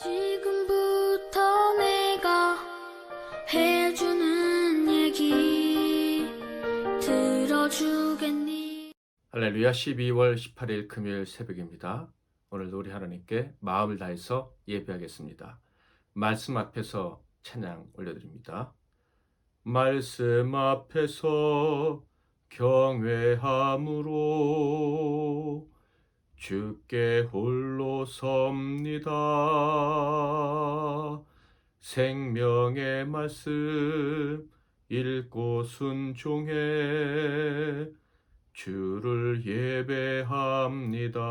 지금부터 내가 해주는 얘기 들어주겠니? 할렐루야. 12월 18일 금요일 새벽입니다. 오늘도 우리 하나님께 마음을 다해서 예배하겠습니다. 말씀 앞에서 찬양 올려드립니다. 말씀 앞에서 경외함으로 주께 홀로 섭니다. 생명의 말씀 읽고 순종해 주를 예배합니다.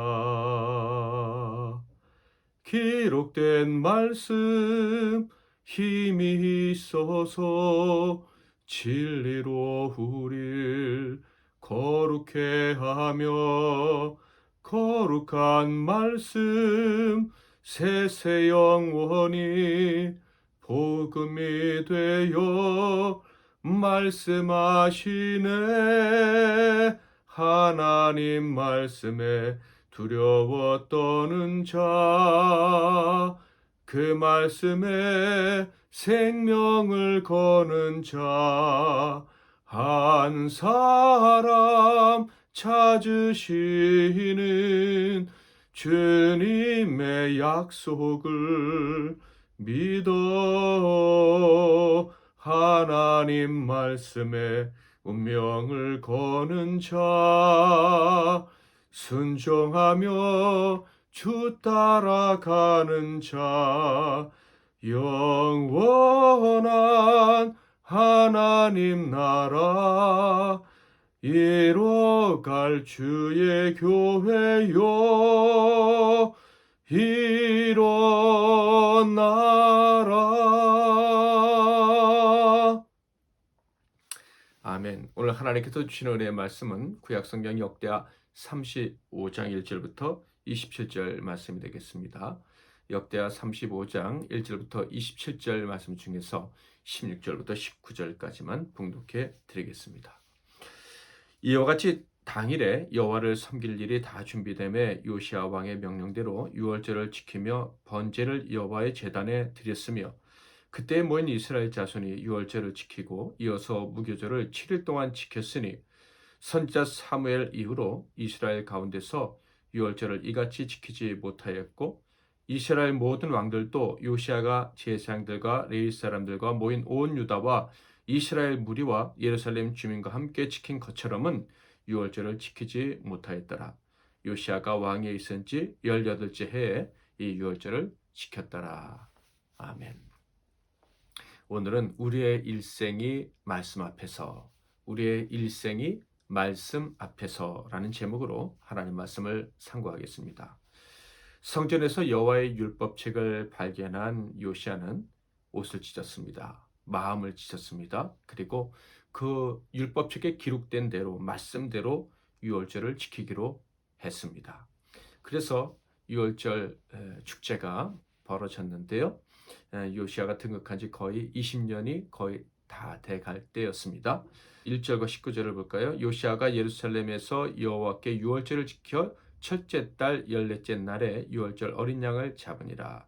기록된 말씀 힘이 있어서 진리로 우릴 거룩해 하며 거룩한 말씀 세세 영원히 복음이 되어 말씀하시네. 하나님 말씀에 두려워 떠는 자, 그 말씀에 생명을 거는 자, 한 사람 찾으시는 주님의 약속을 믿어 하나님 말씀에 운명을 거는 자, 순종하며 주 따라가는 자, 영원한 하나님 나라 이뤄갈 주의 교회요 일어나라. 아멘. 오늘 하나님께서 주신 은혜의 말씀은 구약성경 역대하 35장 1절부터 27절 말씀이 되겠습니다. 역대하 35장 1절부터 27절 말씀 중에서 16절부터 19절까지만 봉독해 드리겠습니다. 이와 같이 당일에 여호와를 섬길 일이 다 준비되매 요시야 왕의 명령대로 유월절을 지키며 번제를 여호와의 제단에 드렸으며 그때 모인 이스라엘 자손이 유월절을 지키고 이어서 무교절을 7일 동안 지켰으니 선지자 사무엘 이후로 이스라엘 가운데서 유월절을 이같이 지키지 못하였고 이스라엘 모든 왕들도 요시야가 제사장들과 레위 사람들과 모인 온 유다와 이스라엘 무리와 예루살렘 주민과 함께 지킨 것처럼은 유월절을 지키지 못하였더라. 요시야가 왕위에 있은 지 18째 해에 이 유월절을 지켰더라. 아멘. 오늘은 우리의 일생이 말씀 앞에서, 우리의 일생이 말씀 앞에서라는 제목으로 하나님 말씀을 상고하겠습니다. 성전에서 여호와의 율법책을 발견한 요시야는 옷을 찢었습니다. 마음을 찢었습니다. 그리고 그 율법책에 기록된 대로 말씀대로 유월절을 지키기로 했습니다. 그래서 유월절 축제가 벌어졌는데요. 요시야가 등극한 지 거의 20년이 거의 다 돼갈 때였습니다. 1절과 19절을 볼까요? 요시야가 예루살렘에서 여호와께 유월절을 지켜 첫째 달 14째 날에 유월절 어린 양을 잡으니라.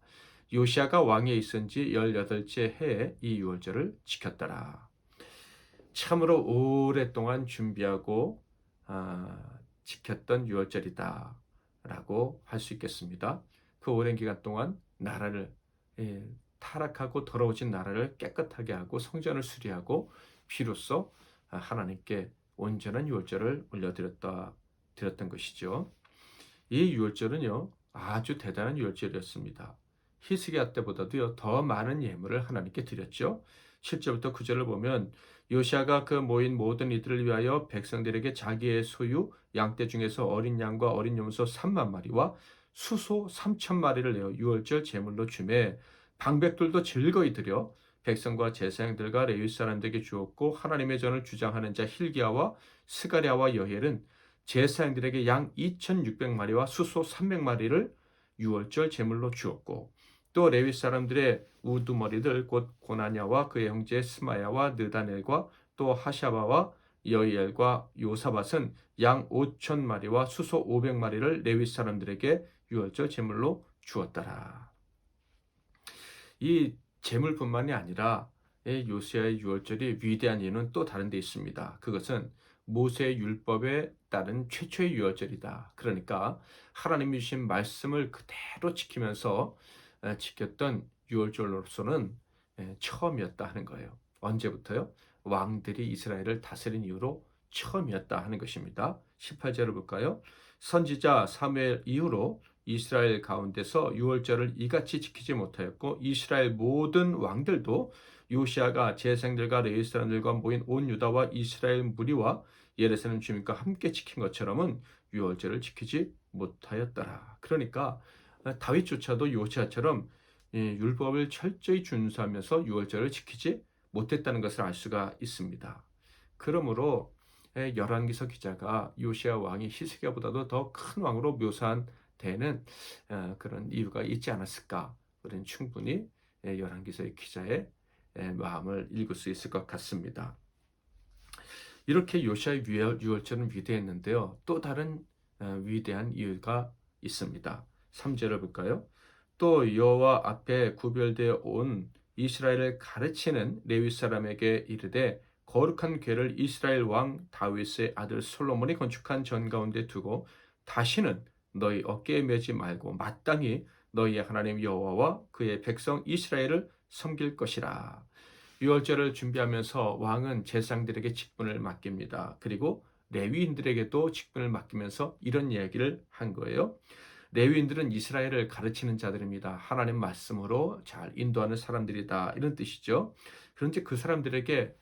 요시야가 왕위에 있은 지 18째 해에 이 유월절을 지켰더라. 참으로 오랫동안 준비하고 지켰던 유월절이다 라고 할 수 있겠습니다. 그 오랜 기간 동안 나라를 타락하고 더러워진 나라를 깨끗하게 하고 성전을 수리하고 비로소 하나님께 온전한 유월절을 올려드렸던 것이죠. 이 유월절은요 아주 대단한 유월절이었습니다. 히스기야 때보다도요 더 많은 예물을 하나님께 드렸죠. 7절부터 9절을 보면 요시야가 그 모인 모든 이들을 위하여 백성들에게 자기의 소유 양떼 중에서 어린 양과 어린 염소 3만 마리와 수소 3천 마리를 내어 유월절 제물로 주매 방백들도 즐거이 드려 백성과 제사장들과 레위 사람들에게 주었고 하나님의 전을 주장하는 자 힐기야와 스가랴와 여헬은 제사장들에게 양 2,600마리와 수소 300마리를 유월절 제물로 주었고 또 레위 사람들의 우두머리들 곧 고나냐와 그의 형제 스마야와 느다넬과 또 하샤바와 여이엘과 요사밧은 양 5,000마리와 수소 500마리를 레위 사람들에게 유월절 제물로 주었더라. 이 제물뿐만이 아니라 이 요시아의 유월절이 위대한 이유는 또 다른 데 있습니다. 그것은 모세의 율법에 따른 최초의 유월절이다. 그러니까 하나님이 주신 말씀을 그대로 지키면서 지켰던 유월절로서는 처음이었다 하는 거예요. 언제부터요? 왕들이 이스라엘을 다스린 이후로 처음이었다 하는 것입니다. 18절을 볼까요? 선지자 사무엘 이후로 이스라엘 가운데서 유월절을 이같이 지키지 못하였고 이스라엘 모든 왕들도 요시아가 제사장들과 레위 사람들과 모인 온 유다와 이스라엘 무리와 예루살렘 주민과 함께 지킨 것처럼은 유월절을 지키지 못하였더라. 그러니까 다윗조차도 요시아처럼 율법을 철저히 준수하면서 유월절을 지키지 못했다는 것을 알 수가 있습니다. 그러므로 열왕기서 기자가 요시아 왕이 히스기야보다도 더 큰 왕으로 묘사한 데에는 그런 이유가 있지 않았을까? 우리는 충분히 열왕기서의 기자의 마음을 읽을 수 있을 것 같습니다. 이렇게 요시아의 유월절은 위대했는데요. 또 다른 위대한 이유가 있습니다. 3절을 볼까요? 또 여호와 앞에 구별되어 온 이스라엘을 가르치는 레위 사람에게 이르되 거룩한 궤를 이스라엘 왕 다윗의 아들 솔로몬이 건축한 전 가운데 두고 다시는 너희 어깨에 매지 말고 마땅히 너희의 하나님 여호와와 그의 백성 이스라엘을 섬길 것이라. 유월절을 준비하면서 왕은 제사장들에게 직분을 맡깁니다. 그리고 레위인들에게도 직분을 맡기면서 이런 이야기를 한 거예요. 레위인들은 이스라엘을 가르치는 자들입니다. 하나님 말씀으로 잘 인도하는 사람들이다. 이런 뜻이죠. 그런데 그 사람들에게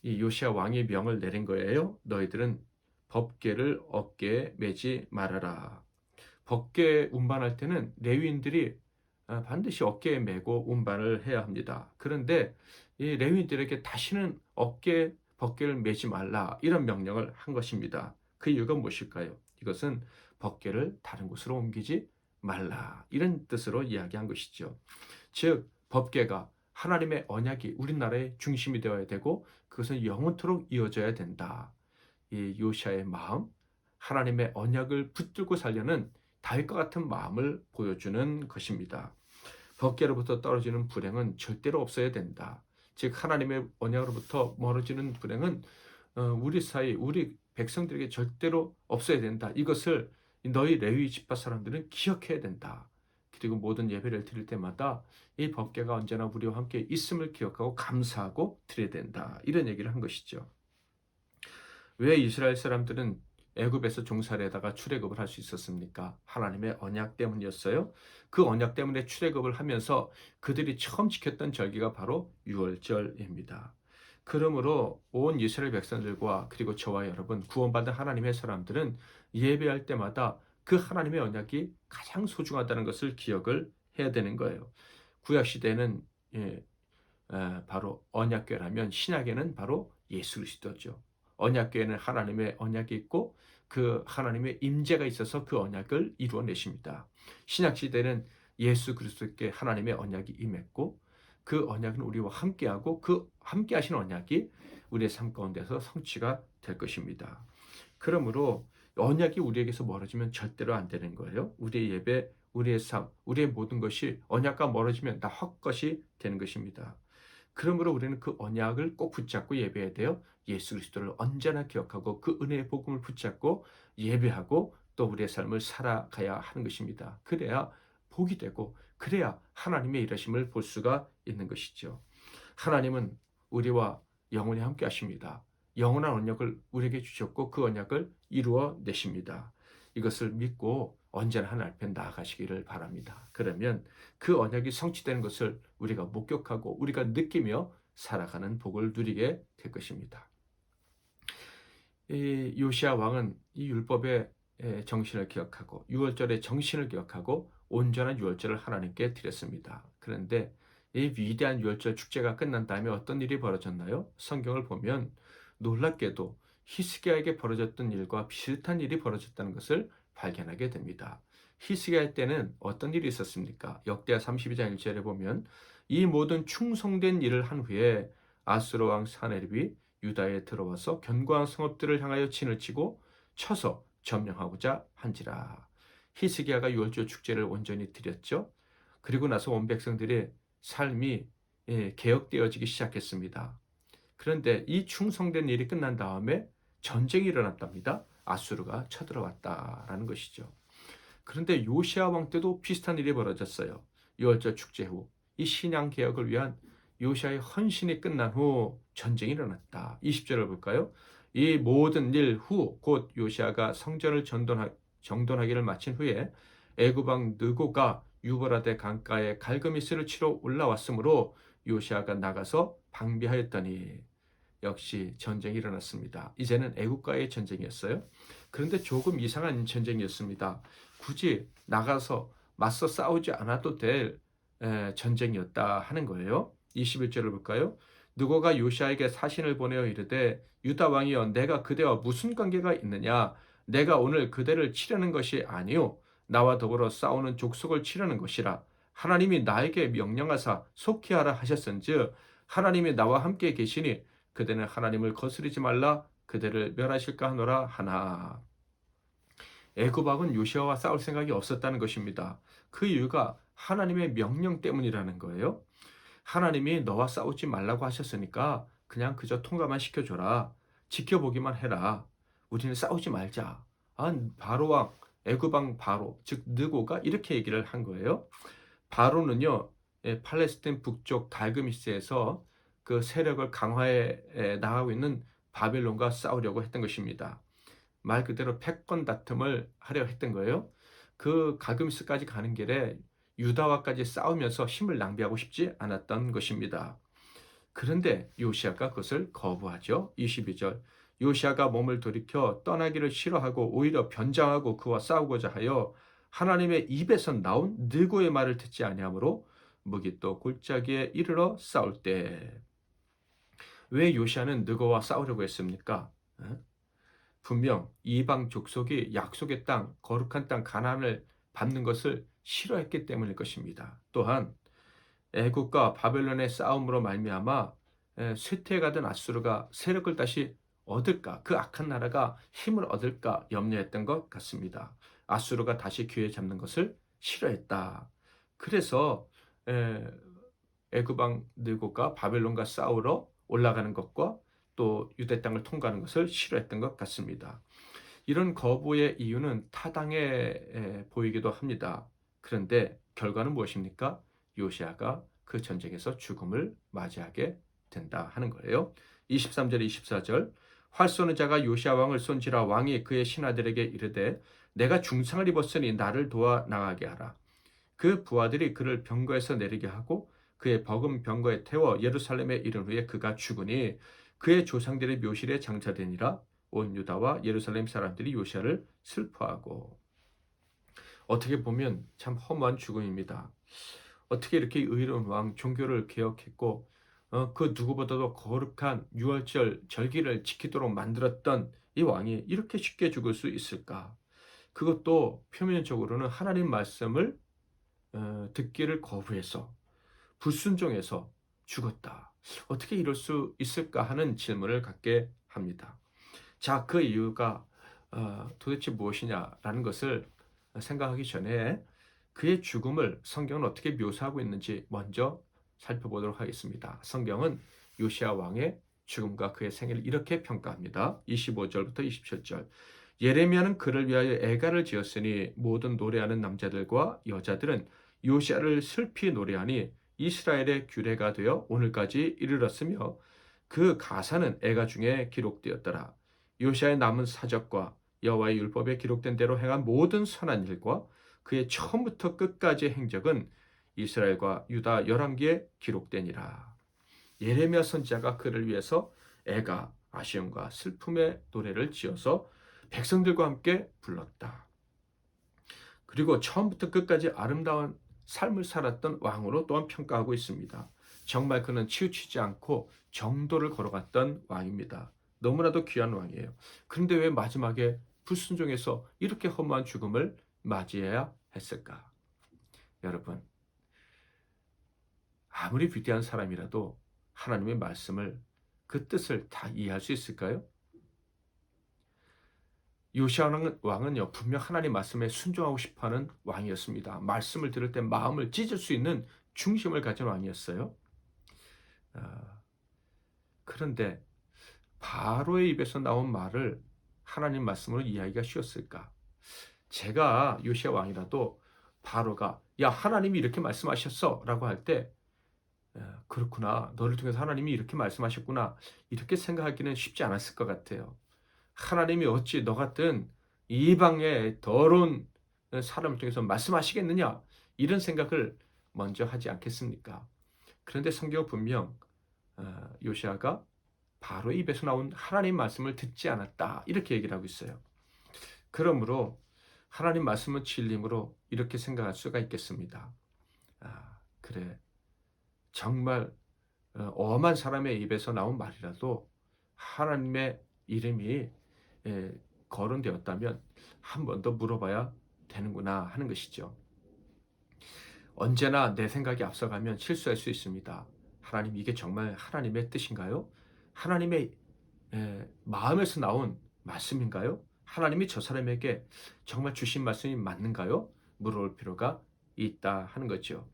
이 요시아 왕이 명을 내린 거예요. 너희들은 법궤를 어깨에 매지 말아라. 법궤 운반할 때는 레위인들이 반드시 어깨에 메고 운반을 해야 합니다. 그런데 이 레위인들에게 다시는 어깨에 법궤를 매지 말라 이런 명령을 한 것입니다. 그 이유가 무엇일까요? 이것은 법궤를 다른 곳으로 옮기지 말라 이런 뜻으로 이야기한 것이죠. 즉 법궤가 하나님의 언약이 우리나라의 중심이 되어야 되고 그것은 영원토록 이어져야 된다. 이 요시아의 마음, 하나님의 언약을 붙들고 살려는 다윗과 같은 마음을 보여주는 것입니다. 법궤로부터 떨어지는 불행은 절대로 없어야 된다. 즉 하나님의 언약으로부터 멀어지는 불행은 우리 사이, 우리 백성들에게 절대로 없어야 된다. 이것을 너희 레위 지파 사람들은 기억해야 된다. 그리고 모든 예배를 드릴 때마다 이 법궤가 언제나 우리와 함께 있음을 기억하고 감사하고 드려야 된다. 이런 얘기를 한 것이죠. 왜 이스라엘 사람들은 애굽에서 종살이하다가 출애굽을 할 수 있었습니까? 하나님의 언약 때문이었어요. 그 언약 때문에 출애굽을 하면서 그들이 처음 지켰던 절기가 바로 유월절입니다. 그러므로 온 이스라엘 백성들과 그리고 저와 여러분 구원받은 하나님의 사람들은 예배할 때마다 그 하나님의 언약이 가장 소중하다는 것을 기억을 해야 되는 거예요. 구약 시대는 바로 언약궤라면 신약에는 바로 예수 그리스도죠. 언약궤에는 하나님의 언약이 있고 그 하나님의 임재가 있어서 그 언약을 이루어내십니다. 신약 시대는 예수 그리스도께 하나님의 언약이 임했고 그 언약은 우리와 함께하고 그 함께하신 언약이 우리의 삶 가운데서 성취가 될 것입니다. 그러므로 언약이 우리에게서 멀어지면 절대로 안 되는 거예요. 우리의 예배, 우리의 삶, 우리의 모든 것이 언약과 멀어지면 다 헛것이 되는 것입니다. 그러므로 우리는 그 언약을 꼭 붙잡고 예배해야 돼요. 예수 그리스도를 언제나 기억하고 그 은혜의 복음을 붙잡고 예배하고 또 우리의 삶을 살아가야 하는 것입니다. 그래야 복이 되고 그래야 하나님의 일하심을 볼 수가 있는 것이죠. 하나님은 우리와 영원히 함께 하십니다. 영원한 언약을 우리에게 주셨고 그 언약을 이루어 내십니다. 이것을 믿고 언제나 하나님 앞에 나아가시기를 바랍니다. 그러면 그 언약이 성취되는 것을 우리가 목격하고 우리가 느끼며 살아가는 복을 누리게 될 것입니다. 이 요시아 왕은 이 율법의 정신을 기억하고 유월절의 정신을 기억하고 온전한 유월절을 하나님께 드렸습니다. 그런데 이 위대한 유월절 축제가 끝난 다음에 어떤 일이 벌어졌나요? 성경을 보면 놀랍게도 히스기야에게 벌어졌던 일과 비슷한 일이 벌어졌다는 것을 발견하게 됩니다. 히스기야 때는 어떤 일이 있었습니까? 역대하 32장 1절에 보면 이 모든 충성된 일을 한 후에 아수르 왕 사네립이 유다에 들어와서 견고한 성읍들을 향하여 진을 치고 쳐서 점령하고자 한지라. 히스기야가 유월절 축제를 온전히 드렸죠. 그리고 나서 온 백성들의 삶이 개혁되어지기 시작했습니다. 그런데 이 충성된 일이 끝난 다음에 전쟁이 일어났답니다. 아수르가 쳐들어왔다라는 것이죠. 그런데 요시야 왕 때도 비슷한 일이 벌어졌어요. 유월절 축제 후 이 신앙 개혁을 위한 요시야의 헌신이 끝난 후 전쟁이 일어났다. 20절을 볼까요? 이 모든 일 후 곧 요시야가 성전을 정돈하기를 마친 후에 애굽 왕 느고가 유브라데 강가에 갈그미스를 치러 올라왔으므로 요시야가 나가서 방비하였더니 역시 전쟁이 일어났습니다. 이제는 애국과의 전쟁이었어요. 그런데 조금 이상한 전쟁이었습니다. 굳이 나가서 맞서 싸우지 않아도 될 전쟁이었다 하는 거예요. 21절을 볼까요? 느고가 요시아에게 사신을 보내어 이르되 유다 왕이여 내가 그대와 무슨 관계가 있느냐 내가 오늘 그대를 치려는 것이 아니요 나와 더불어 싸우는 족속을 치려는 것이라 하나님이 나에게 명령하사 속히하라 하셨은즉 하나님이 나와 함께 계시니 그대는 하나님을 거스르지 말라 그대를 멸하실까 하노라 하나. 애굽 왕은 요시아와 싸울 생각이 없었다는 것입니다. 그 이유가 하나님의 명령 때문이라는 거예요. 하나님이 너와 싸우지 말라고 하셨으니까 그냥 그저 통과만 시켜줘라. 지켜보기만 해라. 우리는 싸우지 말자. 바로 왕, 애굽 왕 바로, 즉 느고가 이렇게 얘기를 한 거예요. 바로는요, 팔레스틴 북쪽 달그미스에서 그 세력을 강화해 나가고 있는 바벨론과 싸우려고 했던 것입니다. 말 그대로 패권 다툼을 하려 했던 거예요. 그 갈그미스까지 가는 길에 유다와까지 싸우면서 힘을 낭비하고 싶지 않았던 것입니다. 그런데 요시아가 그것을 거부하죠. 22절 요시아가 몸을 돌이켜 떠나기를 싫어하고 오히려 변장하고 그와 싸우고자 하여 하나님의 입에서 나온 느고의 말을 듣지 아니하므로 무기또 골짜기에 이르러 싸울 때. 왜 요시아는 느고와 싸우려고 했습니까? 분명 이방 족속이 약속의 땅, 거룩한 땅 가나안을 받는 것을 싫어했기 때문일 것입니다. 또한 애국과 바벨론의 싸움으로 말미암아 쇠퇴해가던 아수르가 세력을 다시 얻을까, 그 악한 나라가 힘을 얻을까 염려했던 것 같습니다. 아수르가 다시 기회 잡는 것을 싫어했다. 그래서 애굽 왕 느고가 바벨론과 싸우러 올라가는 것과 또 유대 땅을 통과하는 것을 싫어했던 것 같습니다. 이런 거부의 이유는 타당해 보이기도 합니다. 그런데 결과는 무엇입니까? 요시아가 그 전쟁에서 죽음을 맞이하게 된다 하는 거예요. 23절 24절 활 쏘는 자가 요시아 왕을 쏜지라 왕이 그의 신하들에게 이르되 내가 중상을 입었으니 나를 도와 나가게 하라. 그 부하들이 그를 병거에서 내리게 하고 그의 버금 병거에 태워 예루살렘에 이른 후에 그가 죽으니 그의 조상들의 묘실에 장사되니라. 온 유다와 예루살렘 사람들이 요시아를 슬퍼하고. 어떻게 보면 참 허무한 죽음입니다. 어떻게 이렇게 의로운 왕, 종교를 개혁했고 그 누구보다도 거룩한 유월절 절기를 지키도록 만들었던 이 왕이 이렇게 쉽게 죽을 수 있을까? 그것도 표면적으로는 하나님 말씀을 듣기를 거부해서 불순종해서 죽었다. 어떻게 이럴 수 있을까 하는 질문을 갖게 합니다. 자, 그 이유가 도대체 무엇이냐라는 것을 생각하기 전에 그의 죽음을 성경은 어떻게 묘사하고 있는지 먼저 살펴보도록 하겠습니다. 성경은 요시아 왕의 죽음과 그의 생애를 이렇게 평가합니다. 25절부터 27절 예레미야는 그를 위하여 애가를 지었으니 모든 노래하는 남자들과 여자들은 요시아를 슬피 노래하니 이스라엘의 규례가 되어 오늘까지 이르렀으며 그 가사는 애가 중에 기록되었더라. 요시아의 남은 사적과 여호와의 율법에 기록된 대로 행한 모든 선한 일과 그의 처음부터 끝까지의 행적은 이스라엘과 유다 열왕기에 기록되니라. 예레미야 선지자가 그를 위해서 애가 아쉬움과 슬픔의 노래를 지어서 백성들과 함께 불렀다. 그리고 처음부터 끝까지 아름다운 삶을 살았던 왕으로 또한 평가하고 있습니다. 정말 그는 치우치지 않고 정도를 걸어갔던 왕입니다. 너무나도 귀한 왕이에요. 그런데 왜 마지막에 불순종해서 이렇게 허무한 죽음을 맞이해야 했을까? 여러분, 아무리 위대한 사람이라도 하나님의 말씀을 그 뜻을 다 이해할 수 있을까요? 요시아 왕은요 분명 하나님 말씀에 순종하고 싶어하는 왕이었습니다. 말씀을 들을 때 마음을 찢을 수 있는 중심을 가진 왕이었어요. 아, 그런데 바로의 입에서 나온 말을 하나님 말씀으로 이해하기가 쉬웠을까? 제가 요시아 왕이라도 바로가 야 하나님이 이렇게 말씀하셨어 라고 할 때 그렇구나 너를 통해서 하나님이 이렇게 말씀하셨구나 이렇게 생각하기는 쉽지 않았을 것 같아요. 하나님이 어찌 너 같은 이방의 더러운 사람을 통해서 말씀하시겠느냐 이런 생각을 먼저 하지 않겠습니까? 그런데 성경 분명 요시아가 바로 입에서 나온 하나님 말씀을 듣지 않았다 이렇게 얘기를 하고 있어요. 그러므로 하나님 말씀은 진림으로 이렇게 생각할 수가 있겠습니다. 그래 정말 엄한 사람의 입에서 나온 말이라도 하나님의 이름이 거론되었다면 한 번 더 물어봐야 되는구나 하는 것이죠. 언제나 내 생각이 앞서가면 실수할 수 있습니다. 하나님 이게 정말 하나님의 뜻인가요? 하나님의 마음에서 나온 말씀인가요? 하나님이 저 사람에게 정말 주신 말씀이 맞는가요? 물어볼 필요가 있다 하는 거죠.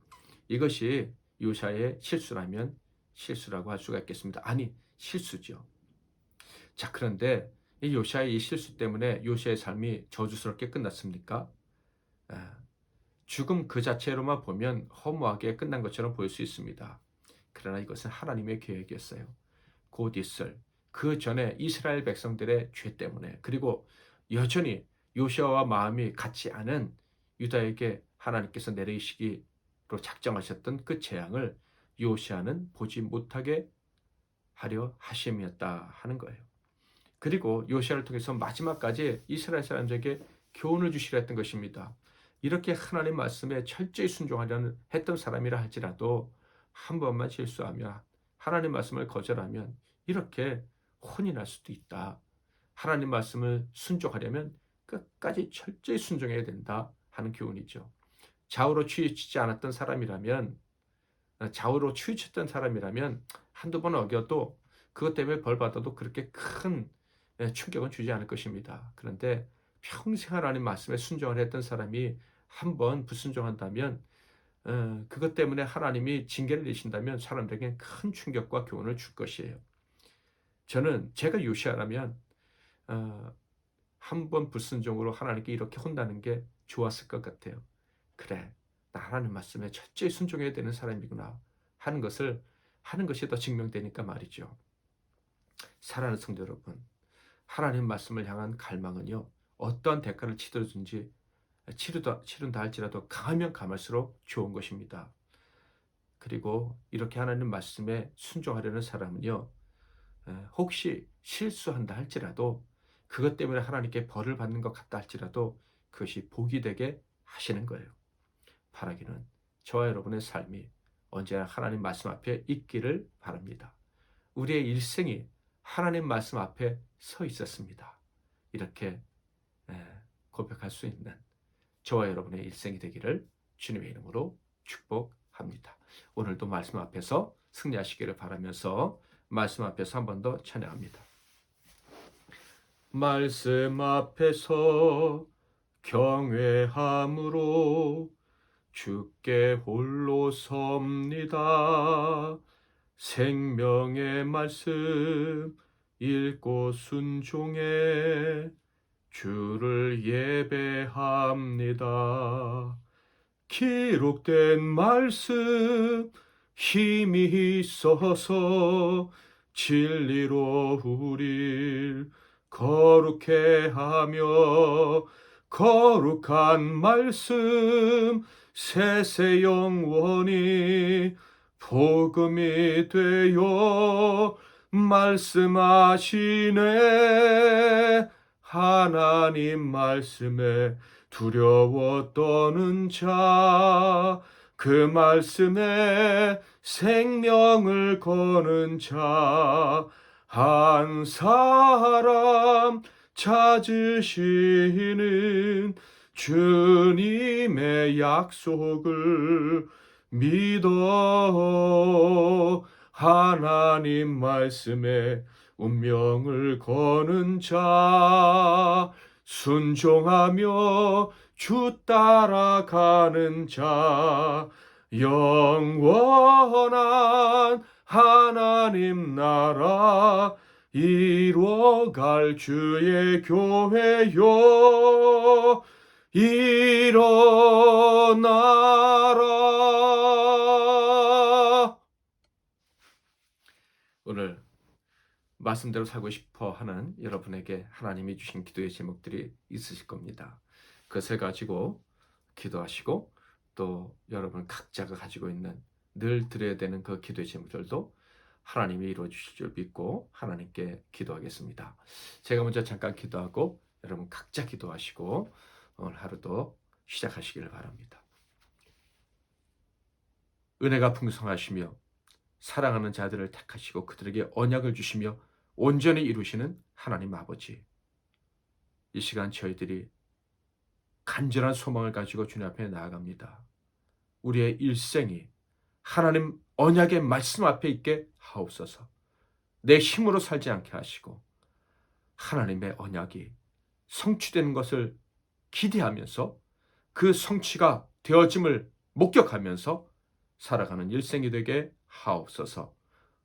이것이 요시아의 실수라면 실수라고 할 수가 있겠습니다. 아니 실수죠. 자 그런데 이 요시아의 이 실수 때문에 요시아의 삶이 저주스럽게 끝났습니까? 죽음 그 자체로만 보면 허무하게 끝난 것처럼 보일 수 있습니다. 그러나 이것은 하나님의 계획이었어요. 곧 있을 그 전에 이스라엘 백성들의 죄 때문에 그리고 여전히 요시아와 마음이 같지 않은 유다에게 하나님께서 내리시기로 작정하셨던 그 재앙을 요시아는 보지 못하게 하려 하심이었다 하는 거예요. 그리고 요시아를 통해서 마지막까지 이스라엘 사람들에게 교훈을 주시려 했던 것입니다. 이렇게 하나님 말씀에 철저히 순종하려는 했던 사람이라 할지라도 한 번만 실수하면 하나님 말씀을 거절하면 이렇게 혼이 날 수도 있다. 하나님 말씀을 순종하려면 끝까지 철저히 순종해야 된다 하는 교훈이죠. 좌우로 치우치지 않았던 사람이라면 좌우로 치우쳤던 사람이라면 한두 번 어겨도 그것 때문에 벌 받아도 그렇게 큰 충격은 주지 않을 것입니다. 그런데 평생 하나님 말씀에 순종을 했던 사람이 한 번 불순종한다면 그것 때문에 하나님이 징계를 내신다면 사람들에게 큰 충격과 교훈을 줄 것이에요. 저는 제가 요시아라면 한 번 불순종으로 하나님께 이렇게 혼나는 게 좋았을 것 같아요. 그래, 나 하나님 말씀에 철저히 순종해야 되는 사람이구나 하는 것이 더 증명되니까 말이죠. 사랑하는 성도 여러분, 하나님 말씀을 향한 갈망은요, 어떠한 대가를 치른다 할지라도 강하면 강할수록 좋은 것입니다. 그리고 이렇게 하나님 말씀에 순종하려는 사람은요, 혹시 실수한다 할지라도 그것 때문에 하나님께 벌을 받는 것 같다 할지라도 그것이 복이 되게 하시는 거예요. 바라기는 저와 여러분의 삶이 언제나 하나님 말씀 앞에 있기를 바랍니다. 우리의 일생이 하나님 말씀 앞에 서 있었습니다. 이렇게 고백할 수 있는 저와 여러분의 일생이 되기를 주님의 이름으로 축복합니다. 오늘도 말씀 앞에서 승리하시기를 바라면서 말씀 앞에서 한 번 더 찬양합니다. 말씀 앞에서 경외함으로 주께 홀로 섭니다. 생명의 말씀 읽고 순종해 주를 예배합니다. 기록된 말씀 힘이 있어서 진리로 우릴 거룩해 하며 거룩한 말씀 세세 영원히 복음이 되어 말씀하시네. 하나님 말씀에 두려워 떠는 자, 그 말씀에 생명을 거는 자, 한 사람 찾으시는 주님의 약속을 믿어. 하나님 말씀에 운명을 거는 자, 순종하며 주 따라가는 자, 영원한 하나님 나라 이루어갈 주의 교회여 일어나라. 오늘 말씀대로 살고 싶어 하는 여러분에게 하나님이 주신 기도의 제목들이 있으실 겁니다. 그것을 가지고 기도하시고 또 여러분 각자가 가지고 있는 늘 드려야 되는 그 기도의 제목들도 하나님이 이루어 주실 줄 믿고 하나님께 기도하겠습니다. 제가 먼저 잠깐 기도하고 여러분 각자 기도하시고 오늘 하루도 시작하시기를 바랍니다. 은혜가 풍성하시며 사랑하는 자들을 택하시고 그들에게 언약을 주시며 온전히 이루시는 하나님 아버지, 이 시간 저희들이 간절한 소망을 가지고 주님 앞에 나아갑니다. 우리의 일생이 하나님 언약의 말씀 앞에 있게 하옵소서. 내 힘으로 살지 않게 하시고 하나님의 언약이 성취되는 것을 기대하면서 그 성취가 되어짐을 목격하면서 살아가는 일생이 되게 하옵소서.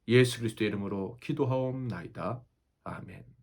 예수 그리스도의 이름으로 기도하옵나이다. 아멘.